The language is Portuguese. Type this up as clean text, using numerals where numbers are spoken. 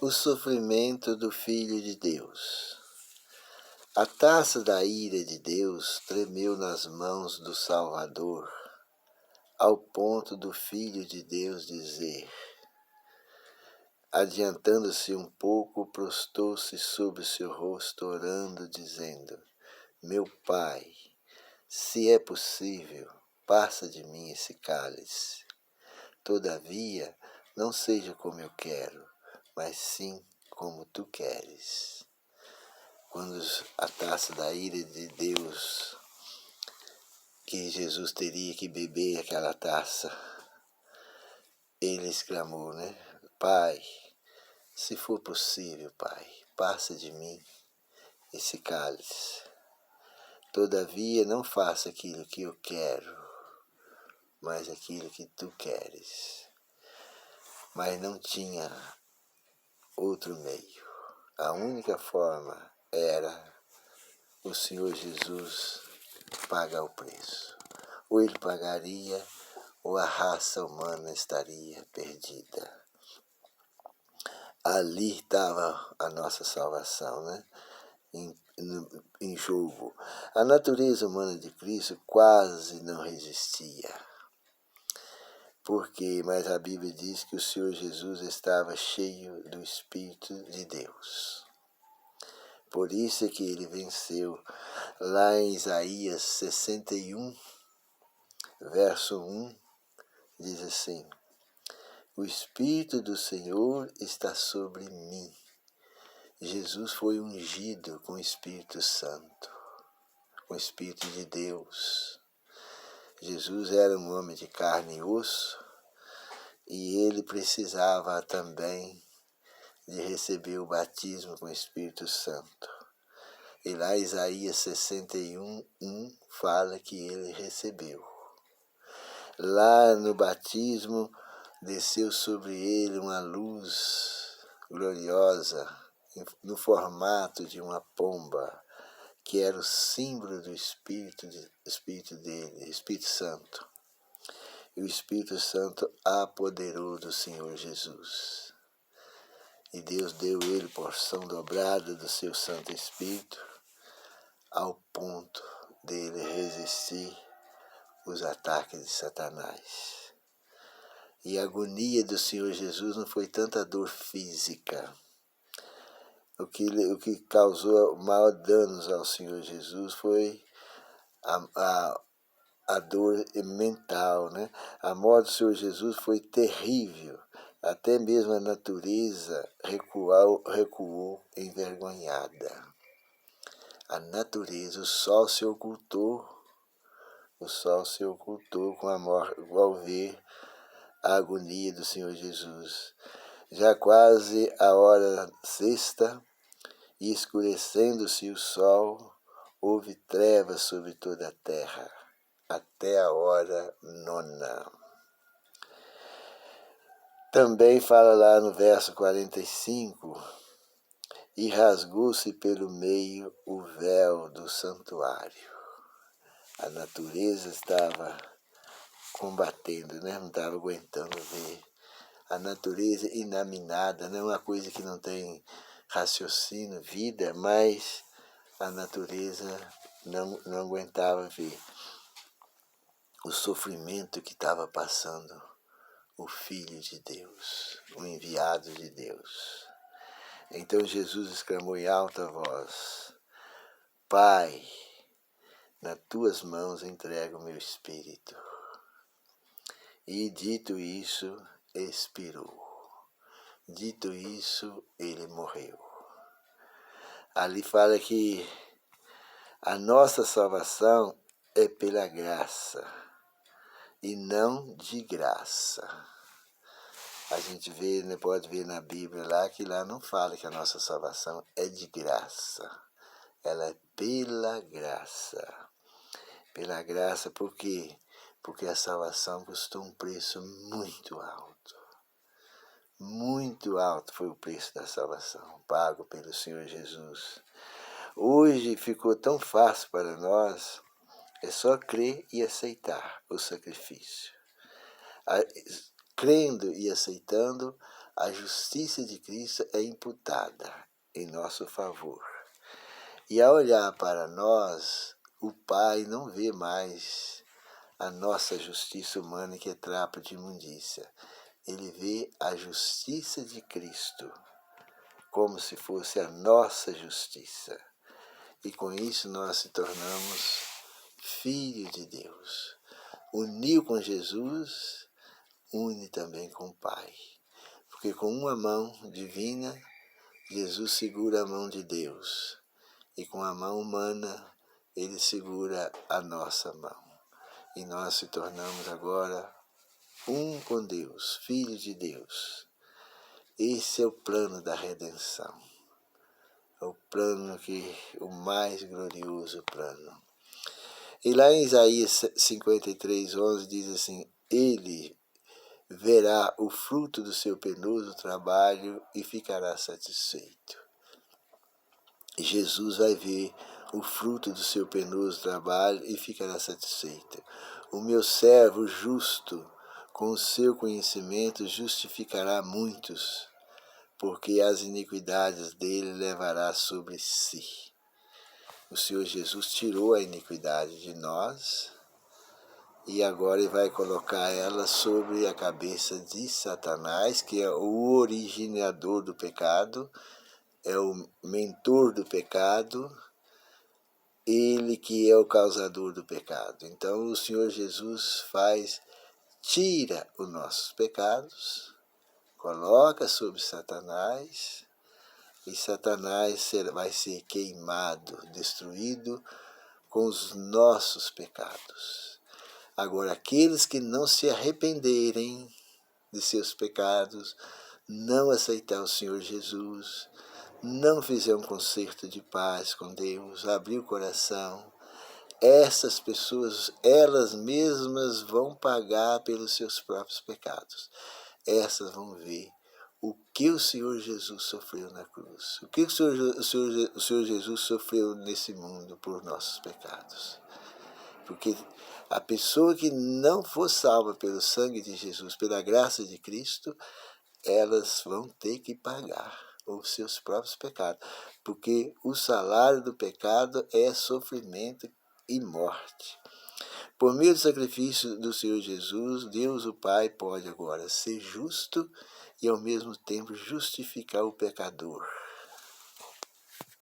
O sofrimento do Filho de Deus. A taça da ira de Deus tremeu nas mãos do Salvador, ao ponto do Filho de Deus dizer, adiantando-se um pouco, prostou-se sobre seu rosto, orando, dizendo, meu Pai, se é possível, passa de mim esse cálice. Todavia, não seja como eu quero, mas sim como tu queres. Quando a taça da ira de Deus, que Jesus teria que beber aquela taça, ele exclamou, né? Pai, se for possível, Pai, passa de mim esse cálice. Todavia, não faça aquilo que eu quero, mas aquilo que tu queres. Mas não tinha outro meio. A única forma era o Senhor Jesus pagar o preço. Ou ele pagaria, ou a raça humana estaria perdida. Ali estava a nossa salvação, né? Em jogo. A natureza humana de Cristo quase não resistia. Mas a Bíblia diz que o Senhor Jesus estava cheio do Espírito de Deus. Por isso é que ele venceu. Lá em Isaías 61, verso 1, diz assim, o Espírito do Senhor está sobre mim. Jesus foi ungido com o Espírito Santo, com o Espírito de Deus. Jesus era um homem de carne e osso e ele precisava também de receber o batismo com o Espírito Santo. E lá Isaías 61, 1 fala que ele recebeu. Lá no batismo desceu sobre ele uma luz gloriosa no formato de uma pomba, que era o símbolo do Espírito dele, Espírito Santo. E o Espírito Santo apoderou do Senhor Jesus. E Deus deu ele porção dobrada do seu Santo Espírito, ao ponto dele resistir os ataques de Satanás. E a agonia do Senhor Jesus não foi tanta dor física. O que causou maior danos ao Senhor Jesus foi a dor mental, né? A morte do Senhor Jesus foi terrível. Até mesmo a natureza recuou envergonhada. A natureza, o sol se ocultou com a morte, ao ver a agonia do Senhor Jesus. Já quase a hora sexta, e escurecendo-se o sol, houve trevas sobre toda a terra, até a hora nona. Também fala lá no verso 45, e rasgou-se pelo meio o véu do santuário. A natureza estava combatendo, né? Não estava aguentando ver. A natureza inaminada, não é uma coisa que não tem raciocínio, vida, mas a natureza não aguentava ver o sofrimento que estava passando o Filho de Deus, o enviado de Deus. Então Jesus exclamou em alta voz, Pai, nas tuas mãos entrego o meu espírito. E dito isso, expirou. Dito isso, ele morreu. Ali fala que a nossa salvação é pela graça e não de graça. A gente vê, né, pode ver na Bíblia lá, que lá não fala que a nossa salvação é de graça. Ela é pela graça. Pela graça, por quê? Porque a salvação custou um preço muito alto. Muito alto foi o preço da salvação, pago pelo Senhor Jesus. Hoje ficou tão fácil para nós, é só crer e aceitar o sacrifício. Crendo e aceitando, a justiça de Cristo é imputada em nosso favor. E ao olhar para nós, o Pai não vê mais a nossa justiça humana, que é trapo de imundícia. Ele vê a justiça de Cristo como se fosse a nossa justiça. E com isso nós se tornamos filhos de Deus. Uniu com Jesus, une também com o Pai. Porque com uma mão divina, Jesus segura a mão de Deus. E com a mão humana, ele segura a nossa mão. E nós se tornamos agora um com Deus, filhos de Deus. Esse é o plano da redenção. É o plano o mais glorioso plano. E lá em Isaías 53:11 diz assim: ele verá o fruto do seu penoso trabalho e ficará satisfeito. E Jesus vai ver o fruto do seu penoso trabalho e ficará satisfeito. O meu servo justo, com o seu conhecimento, justificará muitos, porque as iniquidades dele levará sobre si. O Senhor Jesus tirou a iniquidade de nós e agora ele vai colocar ela sobre a cabeça de Satanás, que é o originador do pecado, é o mentor do pecado, ele que é o causador do pecado. Então o Senhor Jesus tira os nossos pecados, coloca sobre Satanás, e Satanás vai ser queimado, destruído com os nossos pecados. Agora, aqueles que não se arrependerem de seus pecados, não aceitar o Senhor Jesus, não fizer um concerto de paz com Deus, abrir o coração, essas pessoas, elas mesmas vão pagar pelos seus próprios pecados. Essas vão ver o que o Senhor Jesus sofreu na cruz. O que o Senhor Jesus sofreu nesse mundo por nossos pecados. Porque a pessoa que não for salva pelo sangue de Jesus, pela graça de Cristo, elas vão ter que pagar os seus próprios pecados. Porque o salário do pecado é sofrimento e morte. Por meio do sacrifício do Senhor Jesus, Deus o Pai pode agora ser justo e ao mesmo tempo justificar o pecador.